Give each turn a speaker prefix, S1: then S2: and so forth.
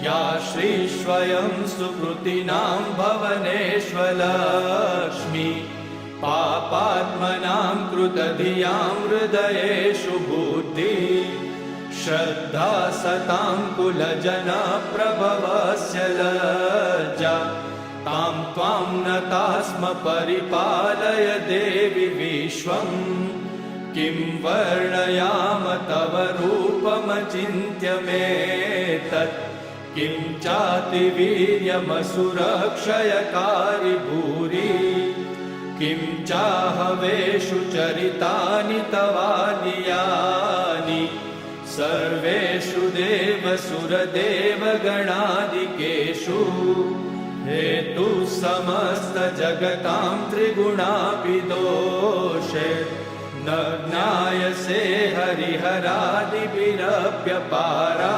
S1: या श्रीस्वयं सुकृतिनां भवनेष्वलक्ष्मी पापात्मनां कृतधियां हृदयेषु बुद्धि श्रद्धा सतां कुलजनप्रभवस्य लज्जा तां त्वां नताः स्म परिपालय देवि विश्वम् किं वर्णयाम तव रूपमचिन्त्यमेतत् किं चातिवीर्यमसुरक्षयकारि भूरि किं चाहवेषु चरितानि तवानियानि सर्वेषु देवसुरदेवगणादिकेषु हेतु समस्तजगतां त्रिगुणापि दोषे न ज्ञायसे हरिहरादिभिरप्यपारा